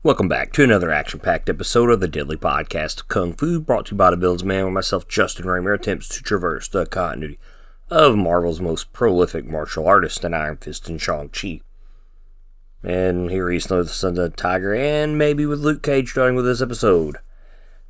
Welcome back to another action-packed episode of the Deadly Podcast of Kung Fu, brought to you by the Builds Man, where myself, Justin Raymer, attempts to traverse the continuity of Marvel's most prolific martial artist in Iron Fist and Shang-Chi. And here recently with the Son of the Tiger, and maybe with Luke Cage starting with this episode. If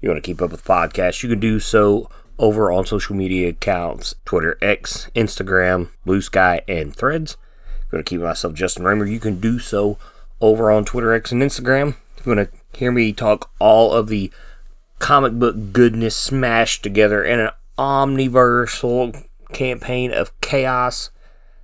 you want to keep up with the podcast, you can do so over on social media accounts, Twitter, X, Instagram, Blue Sky, and Threads. If you want to keep myself, Justin Raymer, you can do so over on Twitter, X, and Instagram. If you want to hear me talk all of the comic book goodness smashed together in an omniversal campaign of chaos,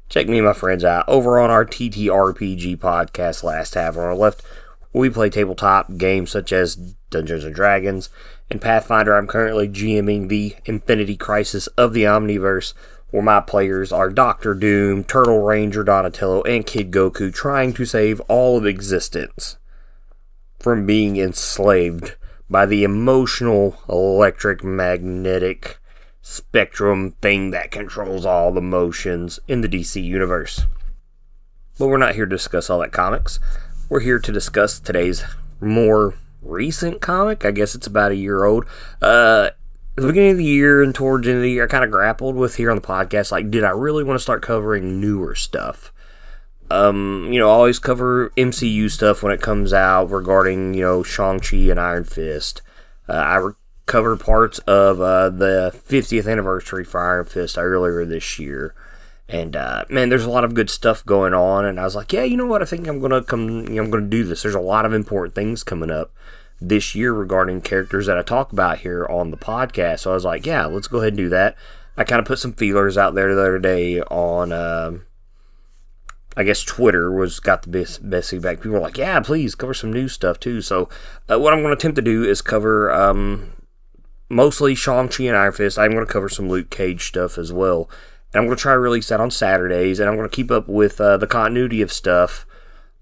check me and my friends out over on our TTRPG podcast, Last Half on our left, where we play tabletop games such as Dungeons & Dragons and Pathfinder. I'm currently GMing the Infinity Crisis of the Omniverse, where my players are Doctor Doom, Turtle Ranger Donatello, and Kid Goku, trying to save all of existence from being enslaved by the emotional, electric, magnetic spectrum thing that controls all the motions in the DC universe. But we're not here to discuss all that comics. We're here to discuss today's more recent comic. I guess it's about a year old. At the beginning of the year and towards the end of the year, I kind of grappled with here on the podcast, like, did I really want to start covering newer stuff? I always cover MCU stuff when it comes out regarding, Shang-Chi and Iron Fist. I covered parts of the 50th anniversary for Iron Fist earlier this year. And, there's a lot of good stuff going on. And I was like, yeah, you know what? I think I'm going to do this. There's a lot of important things coming up this year regarding characters that I talk about here on the podcast. So I was like, yeah, let's go ahead and do that. I kind of put some feelers out there the other day on, I guess Twitter got the best feedback. People were like, yeah, please cover some new stuff too. So what I'm going to attempt to do is cover mostly Shang-Chi and Iron Fist. I'm going to cover some Luke Cage stuff as well. And I'm going to try to release that on Saturdays. And I'm going to keep up with the continuity of stuff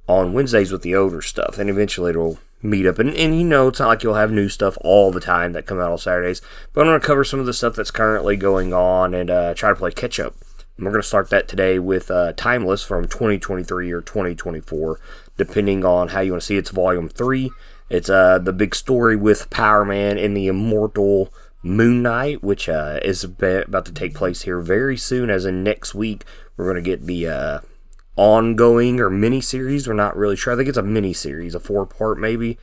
on Wednesdays with the older stuff. And eventually it'll meet up. And it's not like you'll have new stuff all the time that come out on Saturdays. But I'm going to cover some of the stuff that's currently going on and try to play catch up. And we're going to start that today with Timeless from 2023 or 2024, depending on how you want to see it. It's Volume 3. It's the big story with Power Man in the Immortal Moon Knight, which is about to take place here very soon, as in next week. We're going to get the ongoing or mini-series. We're not really sure. I think it's a mini-series, a 4-part maybe,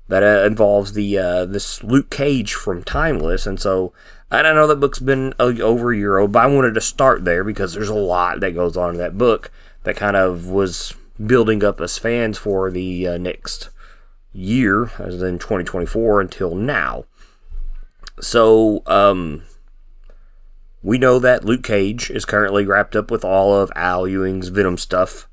that involves this Luke Cage from Timeless. And so I don't know, that book's been over a year old, but I wanted to start there because there's a lot that goes on in that book that kind of was building up as fans for the next year, as in 2024 until now. So, we know that Luke Cage is currently wrapped up with all of Al Ewing's Venom stuff.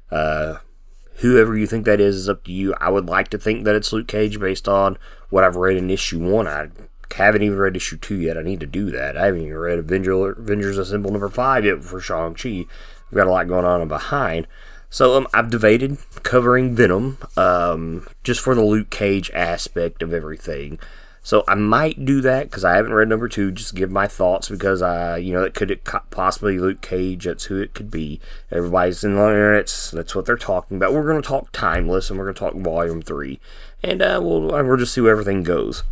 Whoever you think that is up to you. I would like to think that it's Luke Cage based on what I've read in issue 1. I haven't even read issue 2 yet. I need to do that. I haven't even read Avengers Assemble number 5 yet for Shang-Chi. I've got a lot going on behind. So I've debated covering Venom just for the Luke Cage aspect of everything. So I might do that because I haven't read number 2, just give my thoughts because, it could possibly Luke Cage, that's who it could be. Everybody's in the internet, that's what they're talking about. We're going to talk Timeless and we're going to talk Volume 3. And we'll just see where everything goes.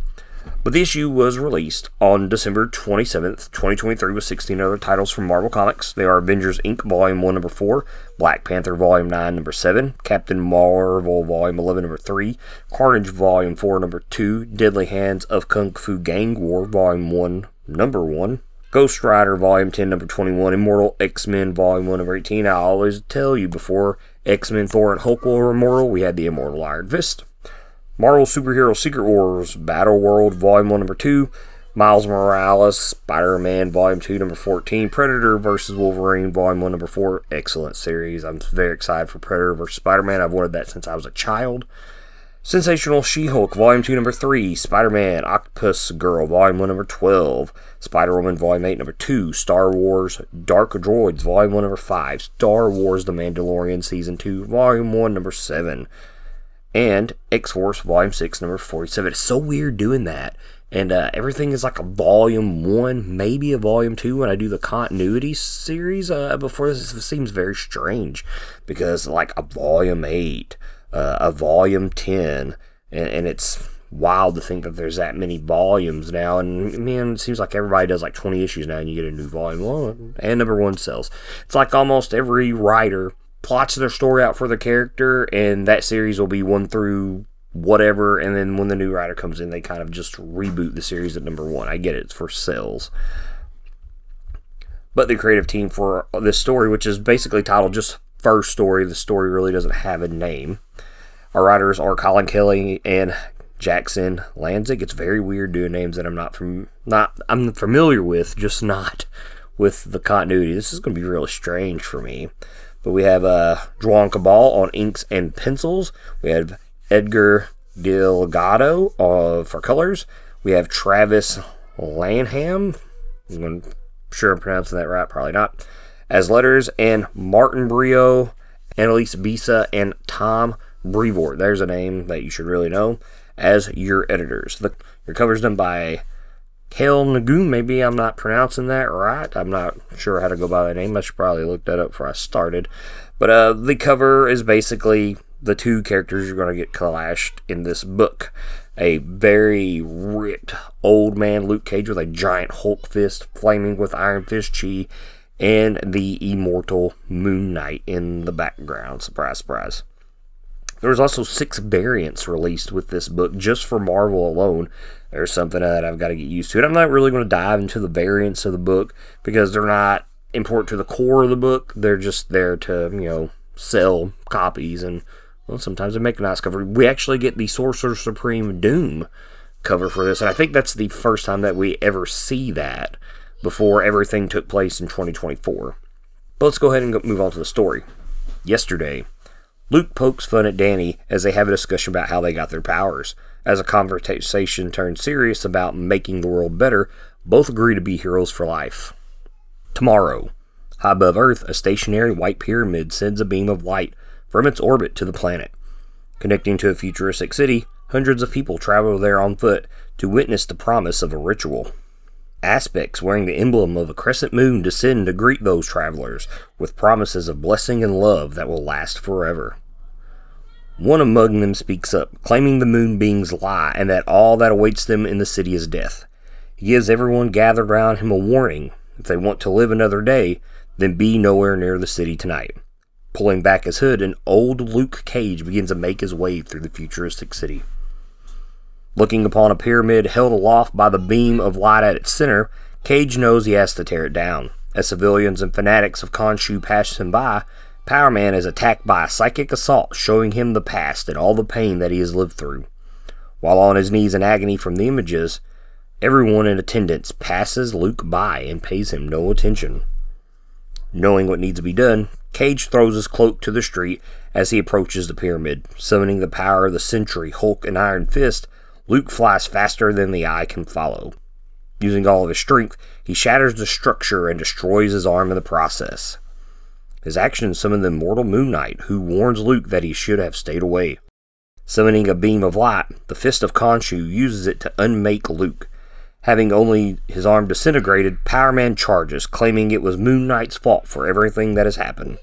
But the issue was released on December 27th, 2023 with 16 other titles from Marvel Comics. They are Avengers Inc. Volume 1, number 4, Black Panther Volume 9, number 7, Captain Marvel Volume 11, number 3, Carnage Volume 4, number 2, Deadly Hands of Kung Fu Gang War Volume 1, number 1, Ghost Rider Volume 10, number 21, Immortal X-Men Volume 1, number 18. I always tell you, before X-Men, Thor, and Hulk were immortal, we had the Immortal Iron Fist. Marvel Superhero Secret Wars Battle World Volume 1, number 2, Miles Morales Spider-Man Volume 2, number 14, Predator vs. Wolverine Volume 1, number 4, excellent series. I'm very excited for Predator vs. Spider-Man. I've wanted that since I was a child. Sensational She-Hulk Volume 2, number 3, Spider-Man Octopus Girl Volume 1, number 12, Spider-Woman Volume 8, number 2, Star Wars Dark Droids Volume 1, number 5, Star Wars The Mandalorian Season 2 Volume 1, number 7, and X-Force Volume 6, number 47. It's so weird doing that. And everything is like a Volume 1, maybe a Volume 2 when I do the continuity series. Before this, it seems very strange. Because like a Volume 8, a Volume 10, and it's wild to think that there's that many volumes now. And man, it seems like everybody does like 20 issues now, and you get a new volume. Well, and number one sells. It's like almost every writer plots their story out for the character, and that series will be 1 through whatever, and then when the new writer comes in, they kind of just reboot the series at number 1. I get it, it's for sales. But the creative team for this story, which is basically titled just First Story, the story really doesn't have a name. Our writers are Colin Kelly and Jackson Lanzig. It's very weird doing names that I'm familiar with, just not with the continuity. This is going to be really strange for me. But we have Juan Cabal on inks and pencils. We have Edgar Delgado for colors. We have Travis Lanham. I'm sure I'm pronouncing that right, probably not. As letters, and Martin Brio, Annalise Bisa, and Tom Brevoort. There's a name that you should really know. As your editors. Your cover's done by Kale Nagoon. Maybe I'm not pronouncing that right. I'm not sure how to go by that name. I should probably look that up before I started. But the cover is basically the two characters you're going to get clashed in this book. A very ripped old man Luke Cage with a giant Hulk fist flaming with Iron Fist chi, and the Immortal Moon Knight in the background. Surprise, surprise. There's also 6 variants released with this book just for Marvel alone. There's something that I've got to get used to. And I'm not really going to dive into the variants of the book because they're not important to the core of the book. They're just there to, sell copies, and well, sometimes they make a nice cover. We actually get the Sorcerer Supreme Doom cover for this, and I think that's the first time that we ever see that before everything took place in 2024. But let's go ahead and move on to the story. Yesterday, Luke pokes fun at Danny as they have a discussion about how they got their powers. As a conversation turns serious about making the world better, both agree to be heroes for life. Tomorrow, high above Earth, a stationary white pyramid sends a beam of light from its orbit to the planet. Connecting to a futuristic city, hundreds of people travel there on foot to witness the promise of a ritual. Aspects wearing the emblem of a crescent moon descend to greet those travelers with promises of blessing and love that will last forever. One among them speaks up, claiming the moon beings lie and that all that awaits them in the city is death. He gives everyone gathered around him a warning. If they want to live another day, then be nowhere near the city tonight. Pulling back his hood, an old Luke Cage begins to make his way through the futuristic city. Looking upon a pyramid held aloft by the beam of light at its center, Cage knows he has to tear it down. As civilians and fanatics of Khonshu pass him by, Power Man is attacked by a psychic assault, showing him the past and all the pain that he has lived through. While on his knees in agony from the images, everyone in attendance passes Luke by and pays him no attention. Knowing what needs to be done, Cage throws his cloak to the street as he approaches the pyramid. Summoning the power of the Sentry, Hulk, and Iron Fist, Luke flies faster than the eye can follow. Using all of his strength, he shatters the structure and destroys his arm in the process. His actions summon the Immortal Moon Knight, who warns Luke that he should have stayed away. Summoning a beam of light, the Fist of Khonshu uses it to unmake Luke. Having only his arm disintegrated, Power Man charges, claiming it was Moon Knight's fault for everything that has happened.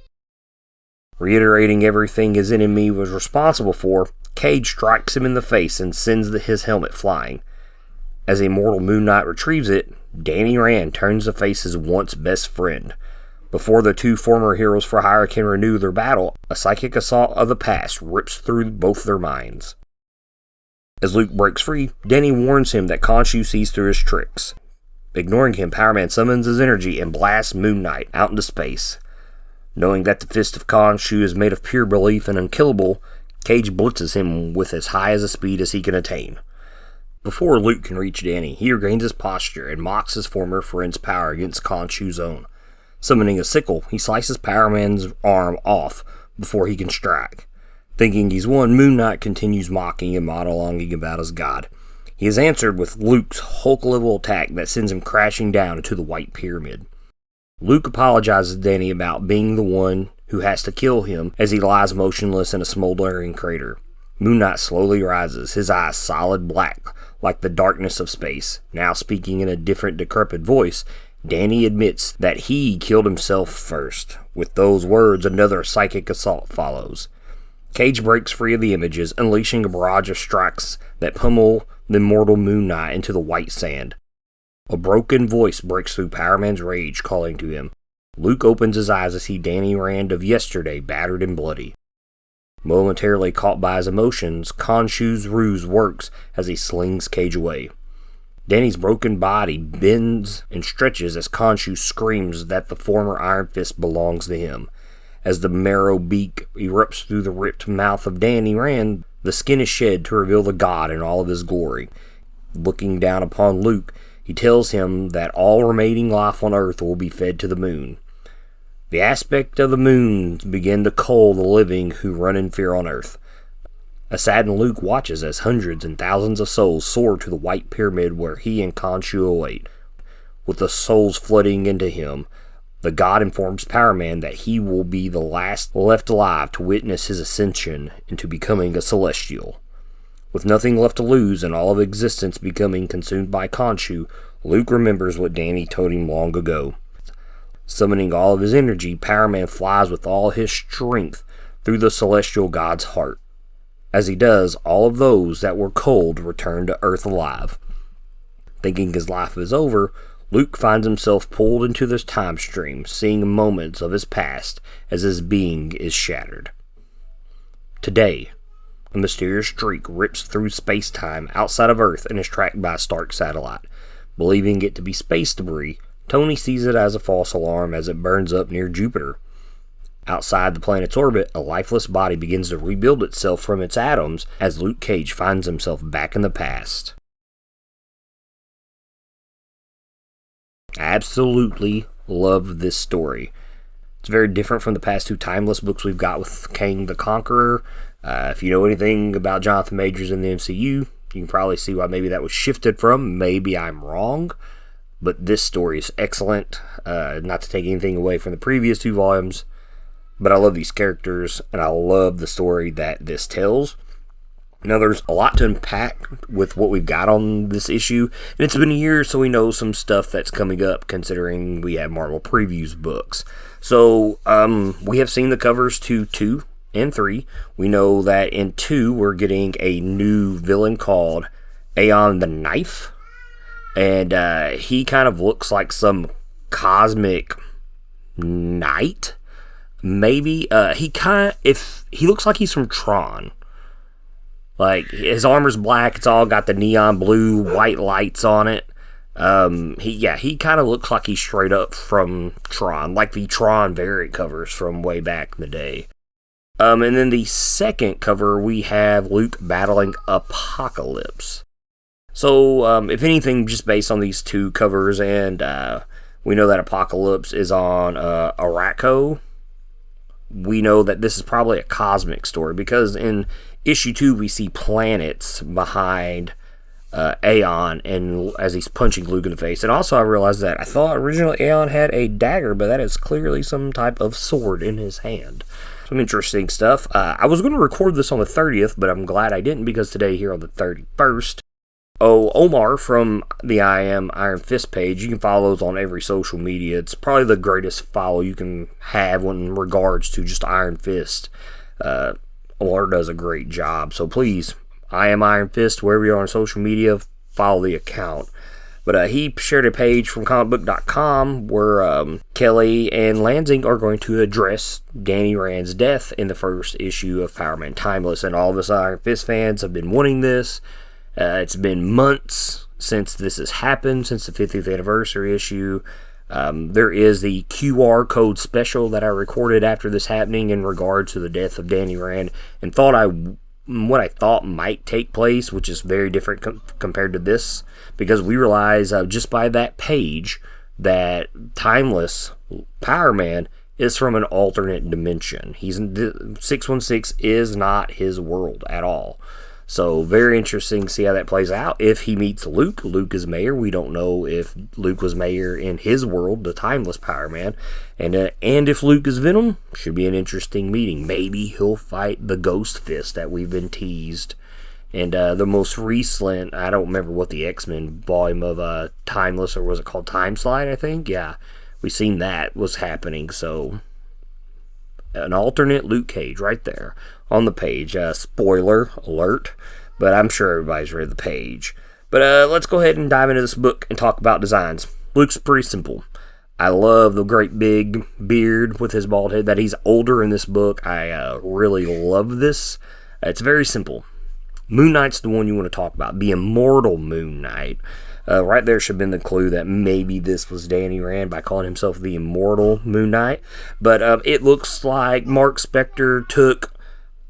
Reiterating everything his enemy was responsible for, Cage strikes him in the face and sends his helmet flying. As the Immortal Moon Knight retrieves it, Danny Rand turns to face his once best friend. Before the two former heroes for hire can renew their battle, a psychic assault of the past rips through both their minds. As Luke breaks free, Danny warns him that Khonshu sees through his tricks. Ignoring him, Power Man summons his energy and blasts Moon Knight out into space. Knowing that the Fist of Khonshu is made of pure belief and unkillable, Cage blitzes him with as high as a speed as he can attain. Before Luke can reach Danny, he regains his posture and mocks his former friend's power against Khonshu's own. Summoning a sickle, he slices Power Man's arm off before he can strike. Thinking he's won, Moon Knight continues mocking and monologuing about his god. He is answered with Luke's Hulk-level attack that sends him crashing down into the White Pyramid. Luke apologizes to Danny about being the one who has to kill him as he lies motionless in a smoldering crater. Moon Knight slowly rises, his eyes solid black like the darkness of space. Now speaking in a different decrepit voice, Danny admits that he killed himself first. With those words, another psychic assault follows. Cage breaks free of the images, unleashing a barrage of strikes that pummel the Immortal Moon Knight into the white sand. A broken voice breaks through Power Man's rage, calling to him. Luke opens his eyes to see Danny Rand of yesterday, battered and bloody. Momentarily caught by his emotions, Khonshu's ruse works as he slings Cage away. Danny's broken body bends and stretches as Khonshu screams that the former Iron Fist belongs to him. As the marrow beak erupts through the ripped mouth of Danny Rand, the skin is shed to reveal the god in all of his glory. Looking down upon Luke, he tells him that all remaining life on Earth will be fed to the moon. The aspect of the moon begin to cull the living who run in fear on Earth. A saddened Luke watches as hundreds and thousands of souls soar to the white pyramid where he and Khonshu await. With the souls flooding into him, the god informs Power Man that he will be the last left alive to witness his ascension into becoming a celestial. With nothing left to lose and all of existence becoming consumed by Khonshu, Luke remembers what Danny told him long ago. Summoning all of his energy, Power Man flies with all his strength through the celestial god's heart. As he does, all of those that were cold return to Earth alive. Thinking his life is over, Luke finds himself pulled into this time stream, seeing moments of his past as his being is shattered. Today, a mysterious streak rips through space-time outside of Earth and is tracked by a Stark satellite. Believing it to be space debris, Tony sees it as a false alarm as it burns up near Jupiter. Outside the planet's orbit, a lifeless body begins to rebuild itself from its atoms as Luke Cage finds himself back in the past. I absolutely love this story. It's very different from the past two Timeless books we've got with Kang the Conqueror. If you know anything about Jonathan Majors in the MCU, you can probably see why maybe that was shifted from. Maybe I'm wrong, but this story is excellent. Not to take anything away from the previous two volumes, but I love these characters, and I love the story that this tells. Now, there's a lot to unpack with what we've got on this issue, and it's been a year, so we know some stuff that's coming up, considering we have Marvel Previews books. So, we have seen the covers to 2 and 3. We know that in 2, we're getting a new villain called Aeon the Knife, and he kind of looks like some cosmic knight. Maybe he looks like he's from Tron. Like, his armor's black, it's all got the neon blue, white lights on it. He kind of looks like he's straight up from Tron, like the Tron variant covers from way back in the day. And then the second cover, we have Luke battling Apocalypse. So, if anything, just based on these two covers, and we know that Apocalypse is on Arakko, we know that this is probably a cosmic story, because in issue 2 we see planets behind Aeon, and as he's punching Luke in the face. And also I realized that I thought originally Aeon had a dagger, but that is clearly some type of sword in his hand. Some interesting stuff. I was going to record this on the 30th, but I'm glad I didn't, because today, here on the 31st, Omar from the I Am Iron Fist page, you can follow those on every social media. It's probably the greatest follow you can have in regards to just Iron Fist. Omar does a great job, so please, I Am Iron Fist, wherever you are on social media, follow the account. But he shared a page from comicbook.com where Kelly and Lansing are going to address Danny Rand's death in the first issue of Power Man Timeless, and all of us Iron Fist fans have been wanting this. It's been months since this has happened, since the 50th anniversary issue. There is the QR code special that I recorded after this happening in regards to the death of Danny Rand, and what I thought might take place, which is very different compared to this, because we realize just by that page that Timeless Power Man is from an alternate dimension. 616 is not his world at all. So, very interesting to see how that plays out. If he meets Luke, Luke is Mayor. We don't know if Luke was Mayor in his world, the Timeless Power Man. And if Luke is Venom, should be an interesting meeting. Maybe he'll fight the Ghost Fist that we've been teased. And the most recent, I don't remember what the X-Men volume of Timeless, or was it called Time Slide, I think? Yeah, we seen that was happening, so an alternate Luke Cage right there. on the page. Spoiler alert, but I'm sure everybody's read the page. But let's go ahead and dive into this book and talk about designs. Luke's pretty simple. I love the great big beard with his bald head, that he's older in this book. I really love this. It's very simple. Moon Knight's the one you want to talk about, the Immortal Moon Knight. Right there should have been the clue that maybe this was Danny Rand by calling himself the Immortal Moon Knight. But it looks like Mark Spector took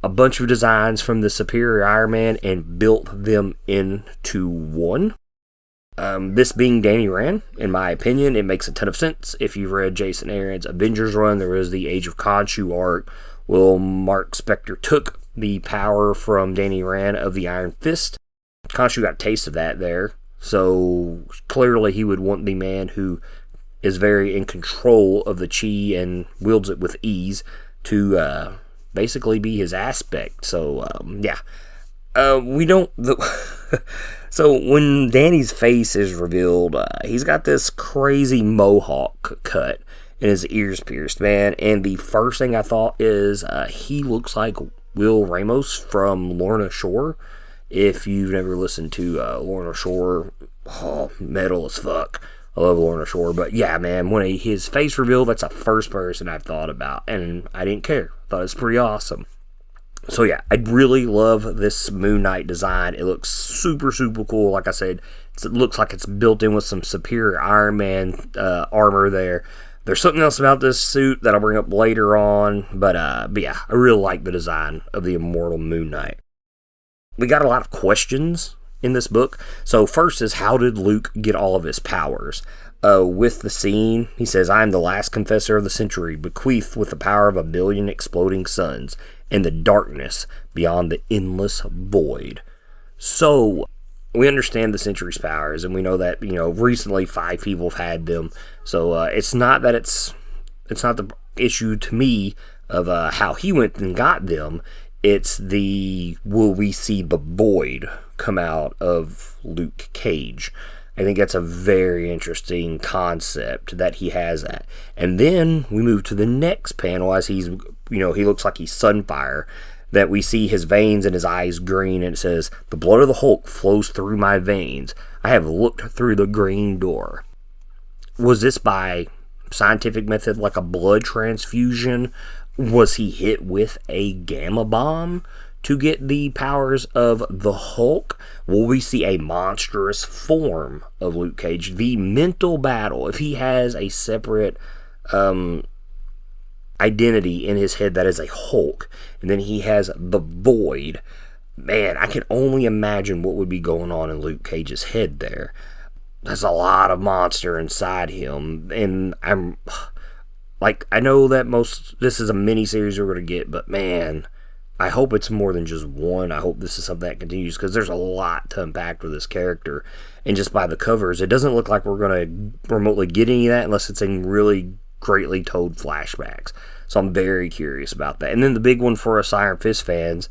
a bunch of designs from the Superior Iron Man and built them into one. This being Danny Rand, in my opinion, it makes a ton of sense. If you've read Jason Aaron's Avengers run, there was the Age of Khonshu arc. Well, Mark Spector took the power from Danny Rand of the Iron Fist. Khonshu got a taste of that there. So clearly he would want the man who is very in control of the chi and wields it with ease to basically be his aspect. So we don't. So when Danny's face is revealed, he's got this crazy mohawk cut and his ears pierced, man. And the first thing I thought is he looks like Will Ramos from Lorna Shore. If you've never listened to Lorna Shore, metal as fuck. I love Lorna Shore. But yeah, man, when his face revealed, that's the first person I've thought about. And I didn't care. I thought it was pretty awesome. So yeah, I really love this Moon Knight design. It looks super, super cool. Like I said, it looks like it's built in with some Superior Iron Man armor there. There's something else about this suit that I'll bring up later on. But yeah, I really like the design of the Immortal Moon Knight. We got a lot of questions in this book. So first is, how did Luke get all of his powers? With the scene, he says, I am the last confessor of the century, bequeathed with the power of 1 billion exploding suns and the darkness beyond the endless void. So we understand the century's powers, and we know that, recently 5 people have had them. So it's not that it's not the issue to me of how he went and got them. It's will we see the void come out of Luke Cage? I think that's a very interesting concept that he has that. And then we move to the next panel as he looks like he's Sunfire, that we see his veins and his eyes green, and it says, the blood of the Hulk flows through my veins. I have looked through the green door. Was this by scientific method, like a blood transfusion? Was he hit with a gamma bomb to get the powers of the Hulk? Will we see a monstrous form of Luke Cage? The mental battle, if he has a separate identity in his head that is a Hulk, and then he has the Void, man, I can only imagine what would be going on in Luke Cage's head there. There's a lot of monster inside him, and I know that this is a mini-series we're going to get, but man, I hope it's more than just one. I hope this is something that continues, because there's a lot to unpack with this character. And just by the covers, it doesn't look like we're going to remotely get any of that unless it's in really greatly told flashbacks. So I'm very curious about that. And then the big one for us Iron Fist fans,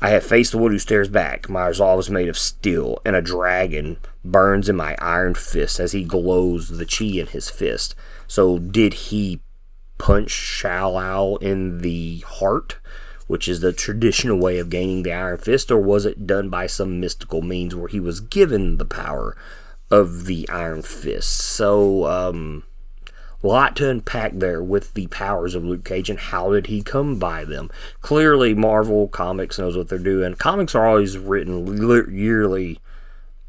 I have faced the one who stares back. My resolve is made of steel, and a dragon burns in my iron fist as he glows the chi in his fist. So did he punch Shao in the heart, which is the traditional way of gaining the Iron Fist, or was it done by some mystical means where he was given the power of the Iron Fist? So, a lot to unpack there with the powers of Luke Cage, and how did he come by them? Clearly, Marvel Comics knows what they're doing. Comics are always written yearly,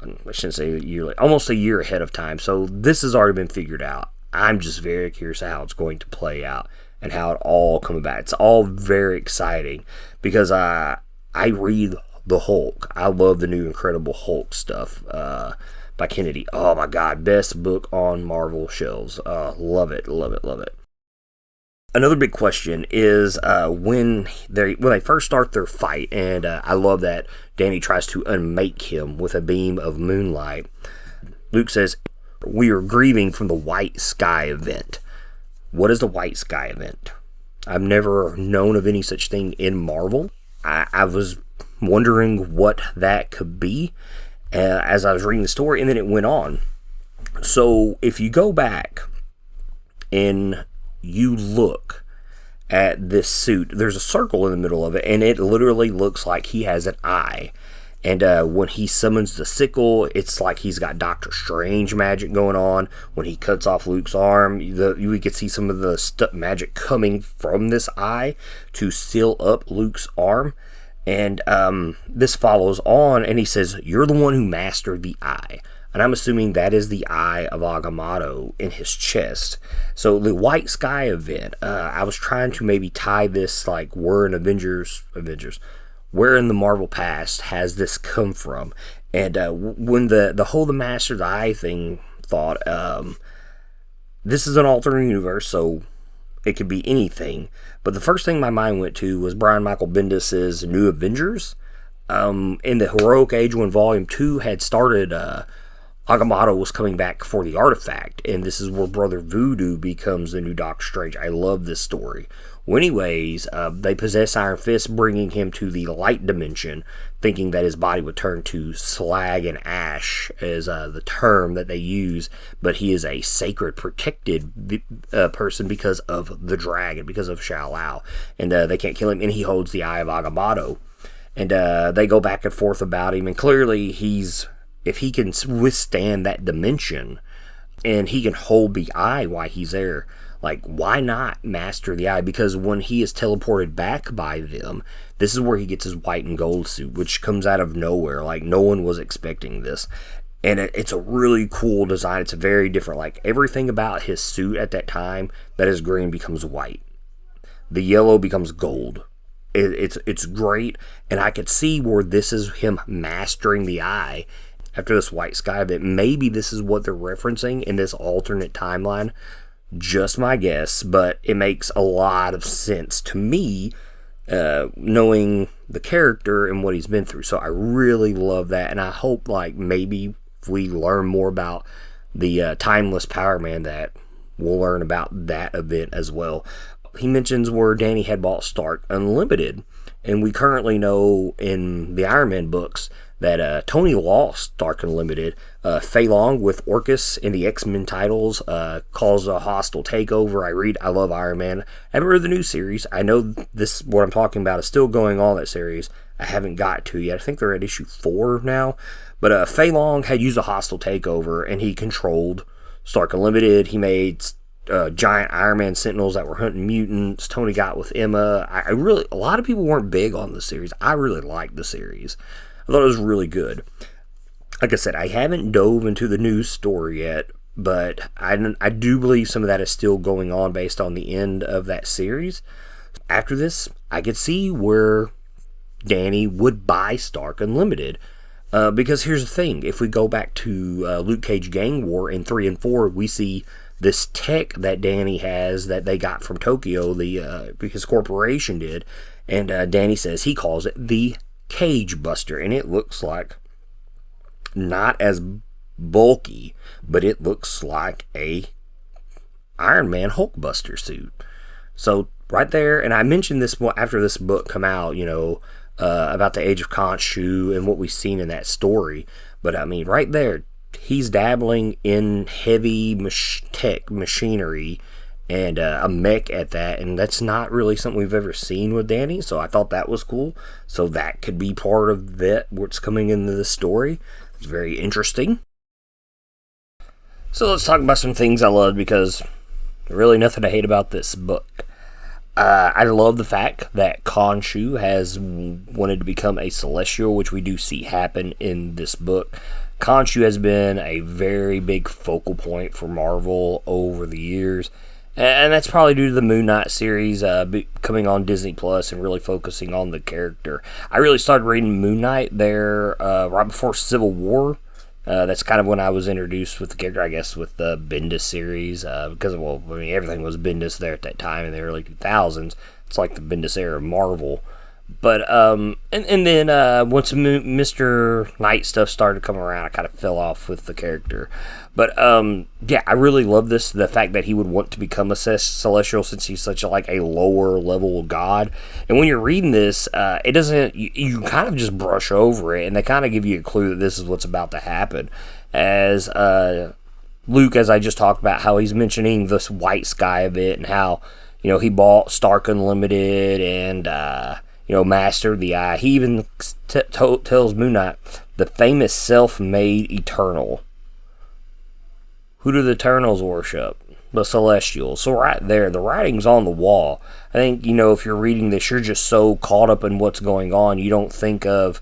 I shouldn't say yearly, almost a year ahead of time, so this has already been figured out. I'm just very curious how it's going to play out and how it all comes about. It's all very exciting because I read the Hulk. I love the new Incredible Hulk stuff by Kennedy. Oh my God, best book on Marvel shelves. Love it, love it, love it. Another big question is when they first start their fight, and I love that Danny tries to unmake him with a beam of moonlight. Luke says, we are grieving from the White Sky event. What is the White Sky event? I've never known of any such thing in Marvel. I was wondering what that could be as I was reading the story, and then it went on. So if you go back and you look at this suit, there's a circle in the middle of it, and it literally looks like he has an eye. And when he summons the sickle, it's like he's got Doctor Strange magic going on. When he cuts off Luke's arm, we could see some of the magic coming from this eye to seal up Luke's arm. And this follows on, and he says, "You're the one who mastered the eye." And I'm assuming that is the eye of Agamotto in his chest. So the White Sky event, I was trying to maybe tie this, like, we're in Avengers, where in the Marvel past has this come from? And when the whole the Master of the Eye thing thought, this is an alternate universe, so it could be anything. But the first thing my mind went to was Brian Michael Bendis' New Avengers. In the Heroic Age when Volume 2 had started, Agamotto was coming back for the artifact, and this is where Brother Voodoo becomes the new Doctor Strange. I love this story. Well, anyways, they possess Iron Fist, bringing him to the light dimension, thinking that his body would turn to slag and ash, as the term that they use, but he is a sacred, protected person because of the dragon, because of Shao-Lao, and they can't kill him, and he holds the Eye of Agamotto, and they go back and forth about him, and clearly if he can withstand that dimension, and he can hold the eye while he's there, like, why not master the eye? Because when he is teleported back by them, this is where he gets his white and gold suit, which comes out of nowhere. Like, no one was expecting this. And it's a really cool design. It's very different. Like, everything about his suit at that time that is green becomes white. The yellow becomes gold. It's great. And I could see where this is him mastering the eye after this White Sky event. Maybe this is what they're referencing in this alternate timeline. Just my guess, but it makes a lot of sense to me, knowing the character and what he's been through. So I really love that, and I hope, like, maybe if we learn more about the Timeless Power Man, that we'll learn about that event as well. He mentions where Danny had bought Stark Unlimited, and we currently know in the Iron Man books that Tony lost Stark Unlimited. Fei Long with Orcus in the X-Men titles calls a hostile takeover. I love Iron Man. I haven't read the new series. I know this, what I'm talking about, is still going on, that series. I haven't got to yet. I think they're at issue 4 now. But Fei Long had used a hostile takeover, and he controlled Stark Unlimited. He made giant Iron Man Sentinels that were hunting mutants. Tony got with Emma. A lot of people weren't big on the series. I really liked the series. I thought it was really good. Like I said, I haven't dove into the news story yet, but I do believe some of that is still going on based on the end of that series. After this, I could see where Danny would buy Stark Unlimited. Because here's the thing, if we go back to Luke Cage Gang War in 3 and 4, we see this tech that Danny has that they got from Tokyo, his corporation did, and Danny says he calls it the Cage Buster, and it looks like, not as bulky, but it looks like a Iron Man Hulk Buster suit. So right there, and I mentioned this after this book come out, about the Age of Khonshu and what we've seen in that story. But I mean, right there, he's dabbling in heavy tech machinery and a mech at that, and that's not really something we've ever seen with Danny, so I thought that was cool. So that could be part of what's coming into the story. It's very interesting. So let's talk about some things I loved, because really nothing to hate about this book. I love the fact that Khonshu has wanted to become a Celestial, which we do see happen in this book. Khonshu has been a very big focal point for Marvel over the years, and that's probably due to the Moon Knight series coming on Disney Plus and really focusing on the character. I really started reading Moon Knight there right before Civil War. That's kind of when I was introduced with the character, I guess, with the Bendis series, because, everything was Bendis there at that time in the early 2000s. It's like the Bendis era of Marvel. But, and then once Mr. Knight stuff started to come around, I kind of fell off with the character. But, yeah, I really love the fact that he would want to become a Celestial, since he's such a lower level god. And when you're reading this, it doesn't, you kind of just brush over it, and they kind of give you a clue that this is what's about to happen. As Luke, as I just talked about, how he's mentioning this White Sky event, and how he bought Stark Unlimited and, Master of the Eye. He even tells Moon Knight, the famous self-made Eternal. Who do the Eternals worship? The Celestials. So right there, the writing's on the wall. I think, if you're reading this, you're just so caught up in what's going on, you don't think of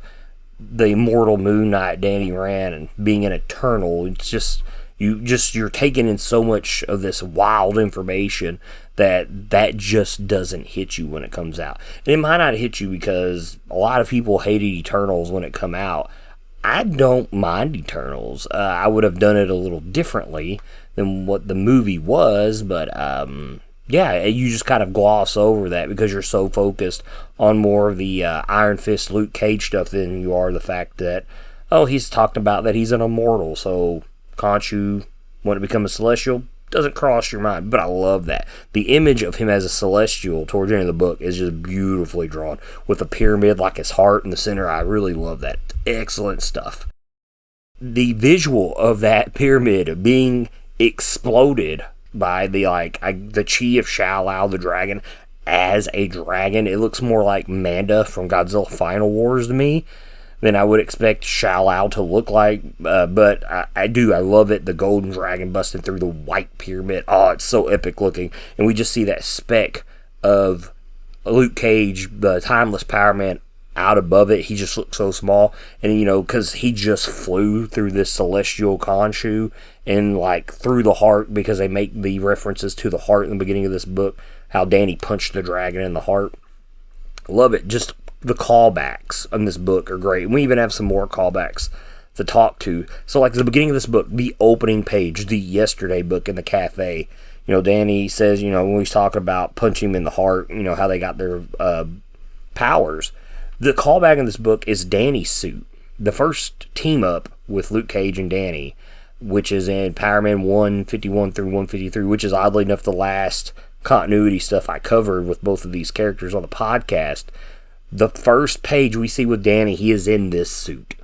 the Immortal Moon Knight, Danny Rand, and being an Eternal. It's just, you're taking in so much of this wild information that just doesn't hit you when it comes out. And it might not hit you because a lot of people hated Eternals when it come out. I don't mind Eternals. I would have done it a little differently than what the movie was, but you just kind of gloss over that because you're so focused on more of the Iron Fist Luke Cage stuff than you are the fact that, he's talked about that he's an immortal, so Khonshu, when it becomes a Celestial, doesn't cross your mind. But I love that. The image of him as a Celestial towards the end of the book is just beautifully drawn, with a pyramid like his heart in the center. I really love that. Excellent stuff. The visual of that pyramid being exploded by the chi of Shao-Lao the dragon as a dragon. It looks more like Manda from Godzilla Final Wars to me than I would expect Shao-Lao to look like. But I love it. The golden dragon busting through the white pyramid. Oh, it's so epic looking. And we just see that speck of Luke Cage, the Timeless Power Man, out above it. He just looks so small. And, because he just flew through this celestial Khonshu and, through the heart, because they make the references to the heart in the beginning of this book, how Danny punched the dragon in the heart. Love it. Just the callbacks in this book are great. And we even have some more callbacks to talk to. So, the beginning of this book, the opening page, the Yesterday book in the cafe, Danny says, when he's talking about punching him in the heart, how they got their powers. The callback in this book is Danny's suit. The first team up with Luke Cage and Danny, which is in Power Man 151 through 153, which is oddly enough the last continuity stuff I covered with both of these characters on the podcast. The first page we see with Danny, he is in this suit.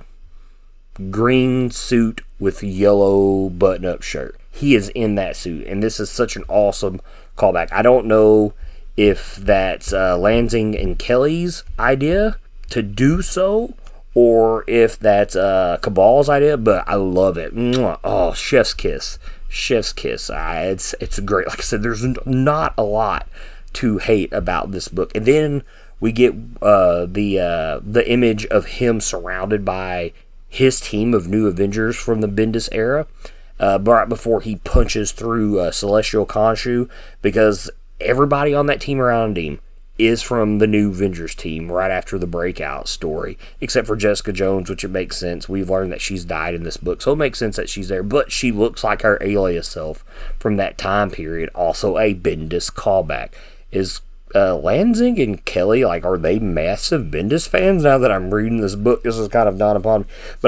Green suit with yellow button-up shirt. He is in that suit, and this is such an awesome callback. I don't know if that's Lansing and Kelly's idea to do so, or if that's Cabal's idea, but I love it. Oh, chef's kiss. Chef's kiss. It's great. Like I said, there's not a lot to hate about this book. And then we get the image of him surrounded by his team of new Avengers from the Bendis era, right before he punches through Celestial Khonshu, because everybody on that team around him is from the new Avengers team right after the Breakout story, except for Jessica Jones, which it makes sense. We've learned that she's died in this book, so it makes sense that she's there, but she looks like her alias self from that time period. Also a Bendis callback. Is Lansing and Kelly, are they massive Bendis fans now that I'm reading this book? This is kind of dawned upon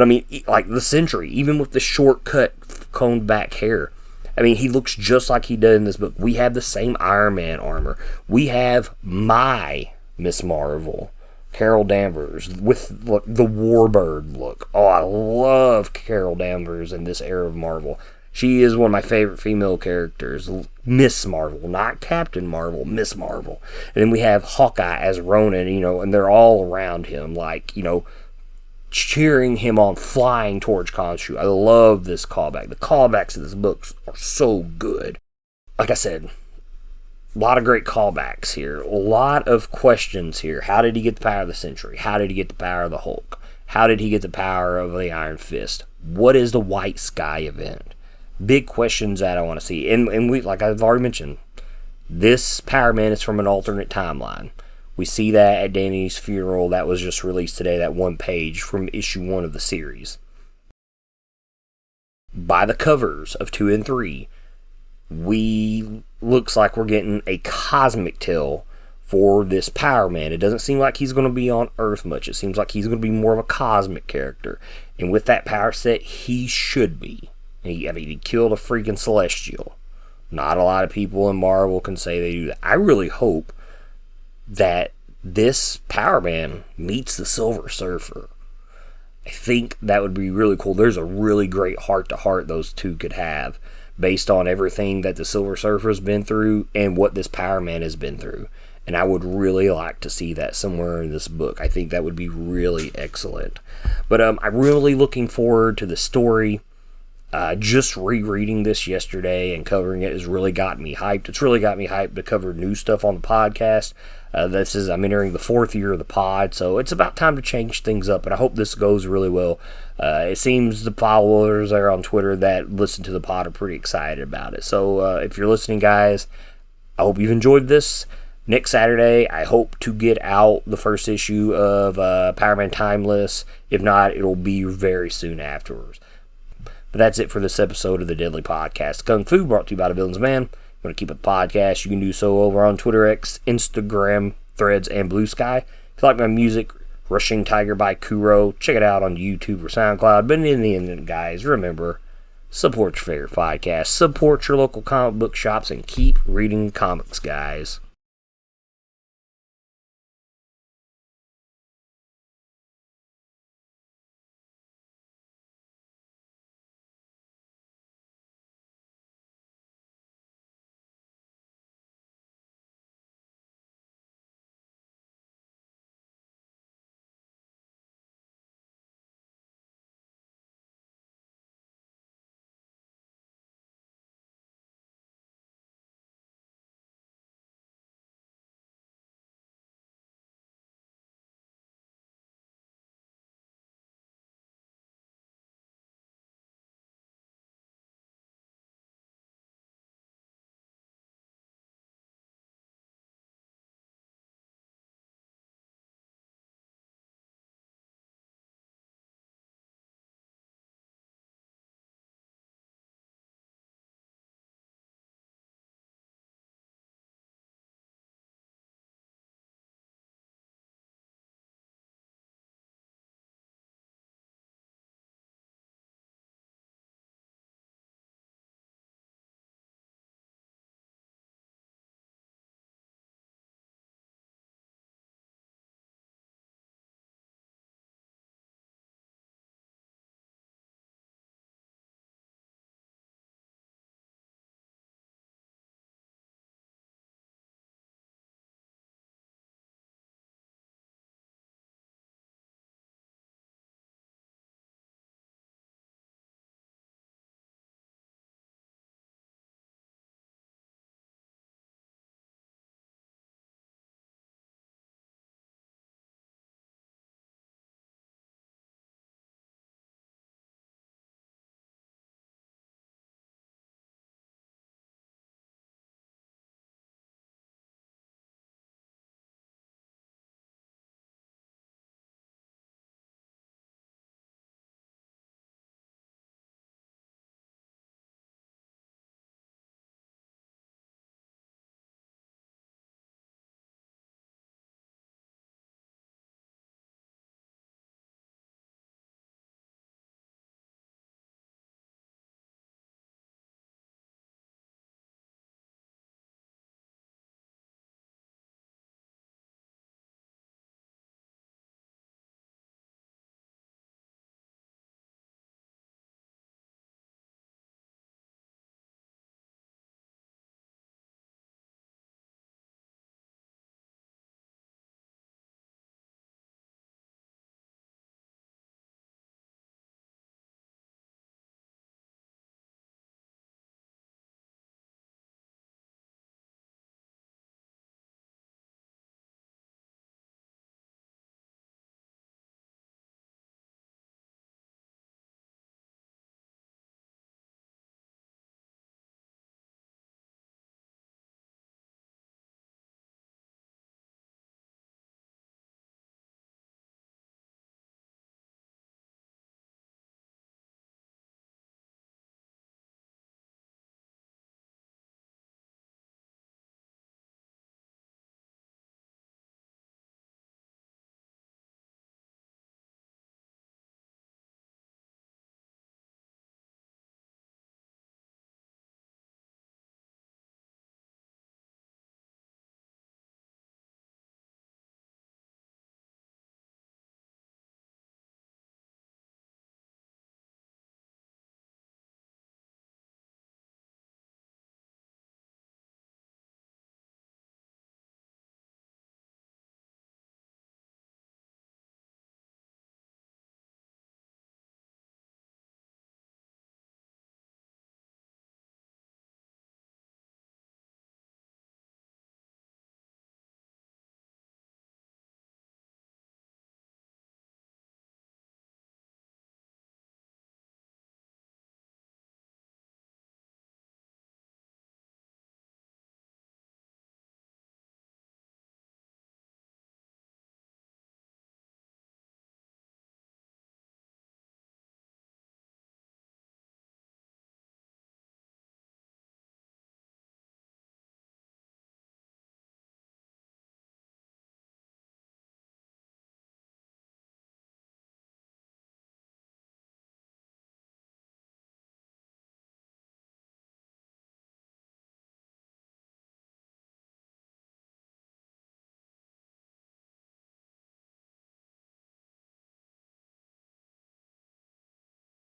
me. But the Sentry, even with the shortcut combed back hair, he looks just like he did in this book. We have the same Iron Man armor. We have my Miss Marvel, Carol Danvers, with the Warbird look. Oh, I love Carol Danvers in this era of Marvel. She is one of my favorite female characters. Miss Marvel, not Captain Marvel, Miss Marvel. And then we have Hawkeye as Ronan, and they're all around him, cheering him on, flying towards Khonshu. I love this callback. The callbacks in this book are so good. Like I said, a lot of great callbacks here. A lot of questions here. How did he get the power of the Sentry? How did he get the power of the Hulk? How did he get the power of the Iron Fist? What is the White Sky event? Big questions that I want to see. And we, like I've already mentioned, this Power Man is from an alternate timeline. We see that at Danny's funeral that was just released today, that one page from issue 1 of the series. By the covers of 2 and 3, looks like we're getting a cosmic tale for this Power Man. It doesn't seem like he's going to be on Earth much. It seems like he's going to be more of a cosmic character. And with that power set, he should be. He killed a freaking Celestial. Not a lot of people in Marvel can say they do that. I really hope that this Power Man meets the Silver Surfer. I think that would be really cool. There's a really great heart-to-heart those two could have, based on everything that the Silver Surfer's been through and what this Power Man has been through. And I would really like to see that somewhere in this book. I think that would be really excellent. But I'm really looking forward to the story. Just rereading this yesterday and covering it has really got me hyped. It's really got me hyped to cover new stuff on the podcast. I'm entering the 4th year of the pod, so it's about time to change things up, and I hope this goes really well. It seems the followers there on Twitter that listen to the pod are pretty excited about it. So if you're listening, guys, I hope you've enjoyed this. Next Saturday, I hope to get out the first issue of Power Man Timeless. If not, it'll be very soon afterwards. But that's it for this episode of the Deadly Podcast. Kung Fu, brought to you by the Villains Man. If you want to keep up the podcast, you can do so over on Twitter, X, Instagram, Threads, and Blue Sky. If you like my music, Rushing Tiger by Kuro, check it out on YouTube or SoundCloud. But in the end, guys, remember, support your favorite podcast, support your local comic book shops, and keep reading comics, guys.